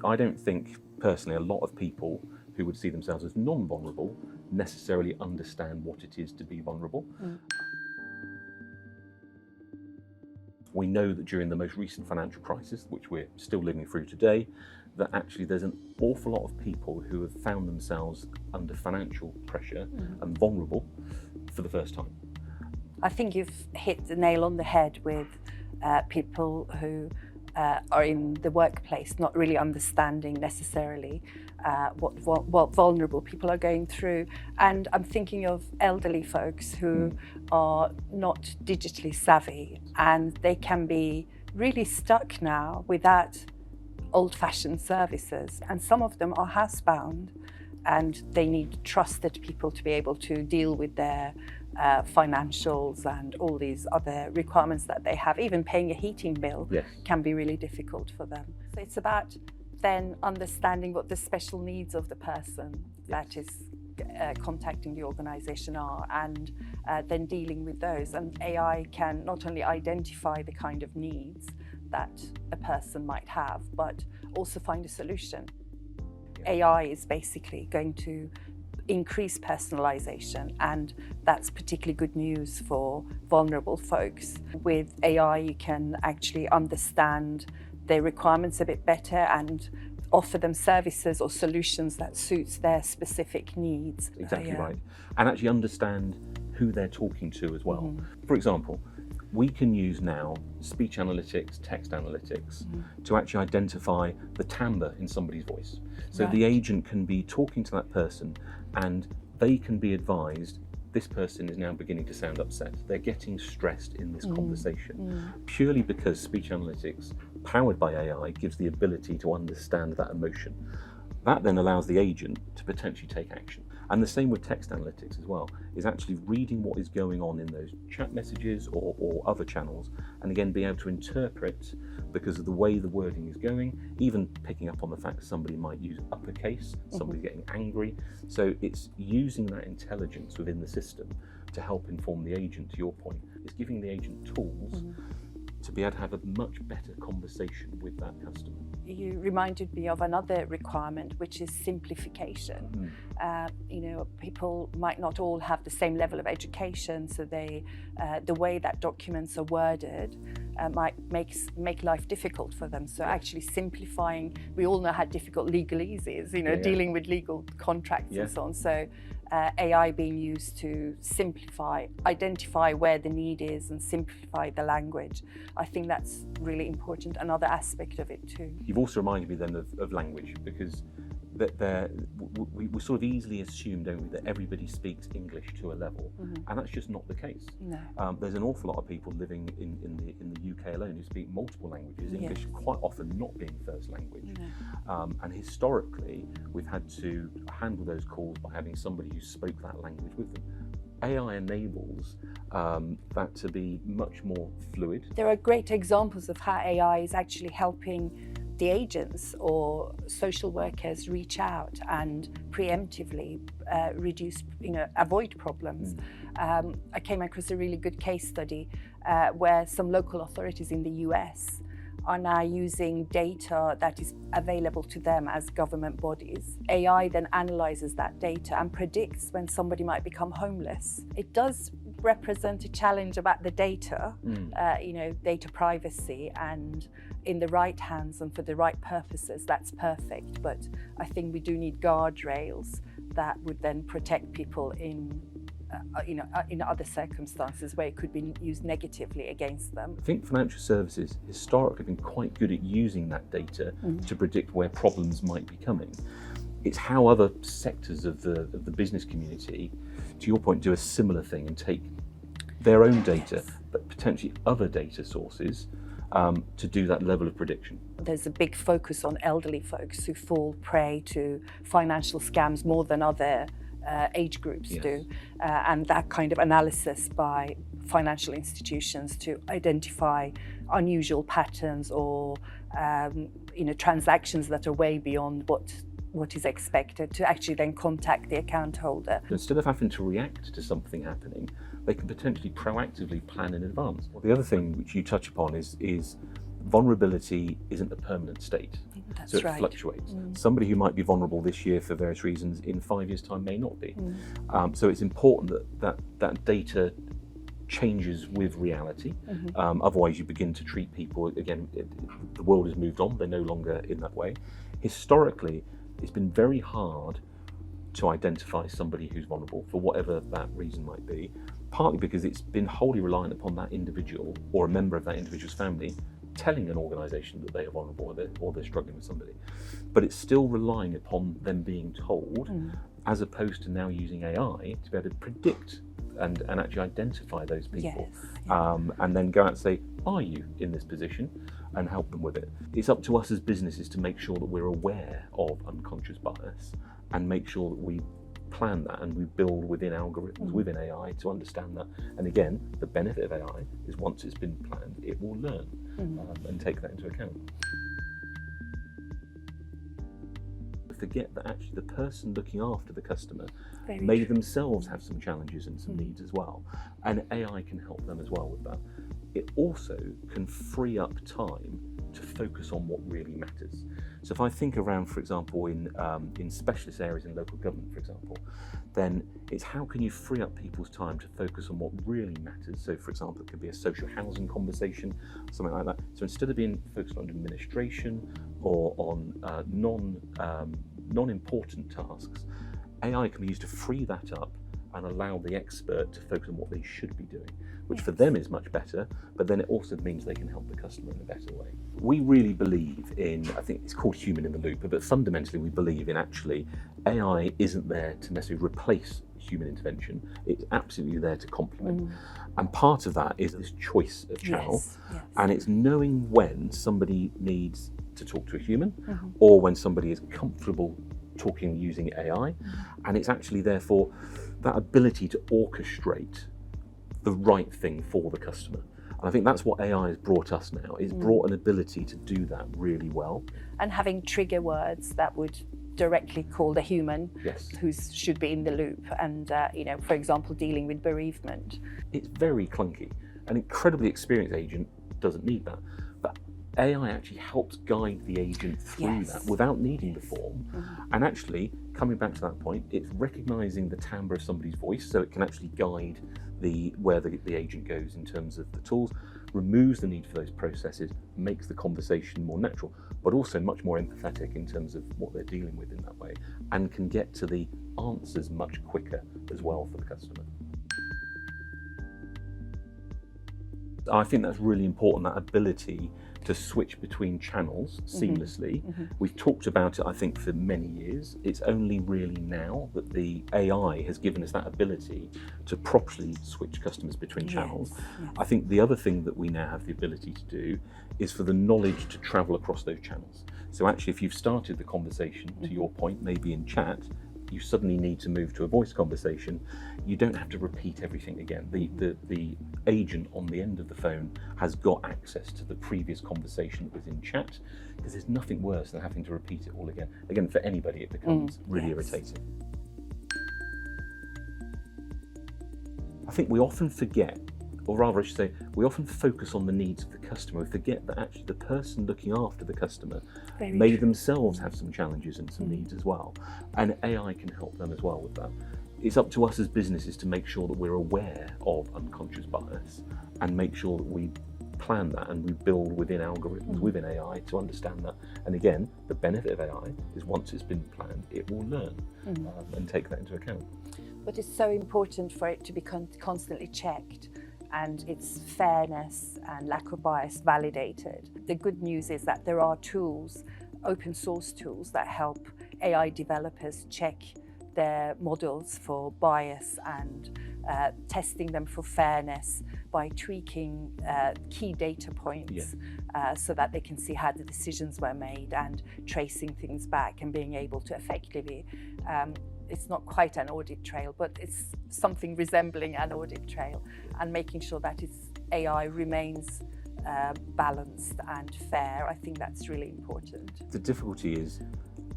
I don't think, personally, a lot of people who would see themselves as non-vulnerable necessarily understand what it is to be vulnerable. We know that during the most recent financial crisis, which we're still living through today, that actually there's an awful lot of people who have found themselves under financial pressure and vulnerable for the first time. I think you've hit the nail on the head with people who are in the workplace not really understanding necessarily what vulnerable people are going through. And I'm thinking of elderly folks who are not digitally savvy, and they can be really stuck now without old-fashioned services. And some of them are housebound, and they need trusted people to be able to deal with their financials and all these other requirements that they have. Even paying a heating bill can be really difficult for them. So it's about then understanding what the special needs of the person that is contacting the organisation are, and then dealing with those. And AI can not only identify the kind of needs that a person might have, but also find a solution. AI is basically going to increase personalisation, and that's particularly good news for vulnerable folks. With AI, you can actually understand their requirements a bit better and offer them services or solutions that suits their specific needs. Exactly right. And actually understand who they're talking to as well. For example, we can use now speech analytics, text analytics to actually identify the timbre in somebody's voice. So the agent can be talking to that person and they can be advised, this person is now beginning to sound upset. They're getting stressed in this conversation, purely because speech analytics, powered by AI, gives the ability to understand that emotion. That then allows the agent to potentially take action. And the same with text analytics as well, is actually reading what is going on in those chat messages or other channels, and again being able to interpret, because of the way the wording is going, even picking up on the fact that somebody might use uppercase, somebody's getting angry. So it's using that intelligence within the system to help inform the agent, to your point. It's giving the agent tools to be able to have a much better conversation with that customer. You reminded me of another requirement, which is simplification. You know, people might not all have the same level of education, so they, the way that documents are worded might make life difficult for them. So actually simplifying, we all know how difficult legalese is, you know, dealing with legal contracts and so on. So AI being used to simplify, identify where the need is and simplify the language. I think that's really important, another aspect of it too. You've also reminded me then of language, because we sort of easily assume, don't we, that everybody speaks English to a level, and that's just not the case. No. There's an awful lot of people living in the UK alone who speak multiple languages, English quite often not being first language. And historically, we've had to handle those calls by having somebody who spoke that language with them. AI enables that to be much more fluid. There are great examples of how AI is actually helping the agents or social workers reach out and preemptively reduce, avoid problems. I came across a really good case study where some local authorities in the US are now using data that is available to them as government bodies. AI then analyzes that data and predicts when somebody might become homeless. It does represent a challenge about the data, data privacy, and in the right hands and for the right purposes, that's perfect. But I think we do need guardrails that would then protect people in other circumstances where it could be used negatively against them. I think financial services historically have been quite good at using that data to predict where problems might be coming. It's how other sectors of the business community, to your point, do a similar thing and take their own data, but potentially other data sources to do that level of prediction. There's a big focus on elderly folks who fall prey to financial scams more than other age groups do, and that kind of analysis by financial institutions to identify unusual patterns or transactions that are way beyond what is expected, to actually then contact the account holder. Instead of having to react to something happening, they can potentially proactively plan in advance. The other thing which you touch upon is vulnerability isn't a permanent state. That's so it right. fluctuates. Somebody who might be vulnerable this year for various reasons, in 5 years' time may not be. So it's important that data changes with reality. Otherwise you begin to treat people, again, the world has moved on, they're no longer in that way. Historically, it's been very hard to identify somebody who's vulnerable for whatever that reason might be, partly because it's been wholly reliant upon that individual or a member of that individual's family telling an organisation that they are vulnerable or they're struggling with somebody. But it's still relying upon them being told, as opposed to now using AI to be able to predict and actually identify those people. And then go out and say, are you in this position, and help them with it. It's up to us as businesses to make sure that we're aware of unconscious bias and make sure that we plan that and we build within algorithms, within AI, to understand that. And again, the benefit of AI is once it's been planned, it will learn and take that into account. Forget that actually the person looking after the customer may themselves have some challenges and some needs as well, and AI can help them as well with that. It also can free up time to focus on what really matters. So if I think around, for example, in specialist areas in local government, for example, then it's how can you free up people's time to focus on what really matters. So for example, it could be a social housing conversation, something like that. So instead of being focused on administration or on non-important tasks, AI can be used to free that up and allow the expert to focus on what they should be doing, which for them is much better, but then it also means they can help the customer in a better way. We really believe in, I think it's called human in the loop, but fundamentally we believe in actually AI isn't there to necessarily replace human intervention, it's absolutely there to complement. And part of that is this choice of channel, and it's knowing when somebody needs to talk to a human or when somebody is comfortable talking using AI, and it's actually therefore that ability to orchestrate the right thing for the customer. And I think that's what AI has brought us now. It's brought an ability to do that really well. And having trigger words that would directly call the human who should be in the loop, and for example, dealing with bereavement. It's very clunky. An incredibly experienced agent doesn't need that. But AI actually helps guide the agent through that without needing the form. And actually, coming back to that point, it's recognising the timbre of somebody's voice, so it can actually guide where the agent goes in terms of the tools, removes the need for those processes, makes the conversation more natural, but also much more empathetic in terms of what they're dealing with in that way, and can get to the answers much quicker as well for the customer. I think that's really important, that ability to switch between channels seamlessly. We've talked about it, I think, for many years. It's only really now that the AI has given us that ability to properly switch customers between channels. I think the other thing that we now have the ability to do is for the knowledge to travel across those channels. So actually, if you've started the conversation, to your point, maybe in chat, you suddenly need to move to a voice conversation, you don't have to repeat everything again. The agent on the end of the phone has got access to the previous conversation that was in chat, because there's nothing worse than having to repeat it all again. Again, for anybody, it becomes really irritating. I think we often forget, or rather I should say, we often focus on the needs of the customer. We forget that actually the person looking after the customer may themselves have some challenges and some needs as well. And AI can help them as well with that. It's up to us as businesses to make sure that we're aware of unconscious bias and make sure that we plan that and we build within algorithms, within AI, to understand that. And again, the benefit of AI is once it's been planned, it will learn and take that into account. But it's so important for it to be constantly checked and its fairness and lack of bias validated. The good news is that there are tools, open source tools, that help AI developers check their models for bias and testing them for fairness by tweaking key data points so that they can see how the decisions were made and tracing things back and being able to effectively, it's not quite an audit trail, but it's something resembling an audit trail, and making sure that its AI remains balanced and fair. I think that's really important. The difficulty is,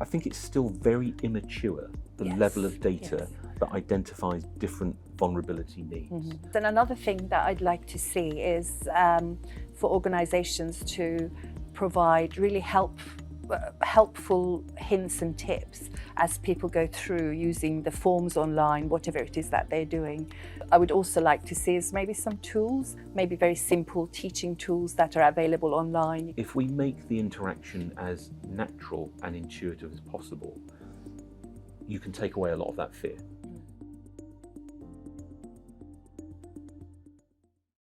I think it's still very immature, the level of data that identifies different vulnerability means. Then another thing that I'd like to see is for organisations to provide really helpful hints and tips as people go through using the forms online, whatever it is that they're doing. I would also like to see is maybe some tools, maybe very simple teaching tools that are available online. If we make the interaction as natural and intuitive as possible, you can take away a lot of that fear.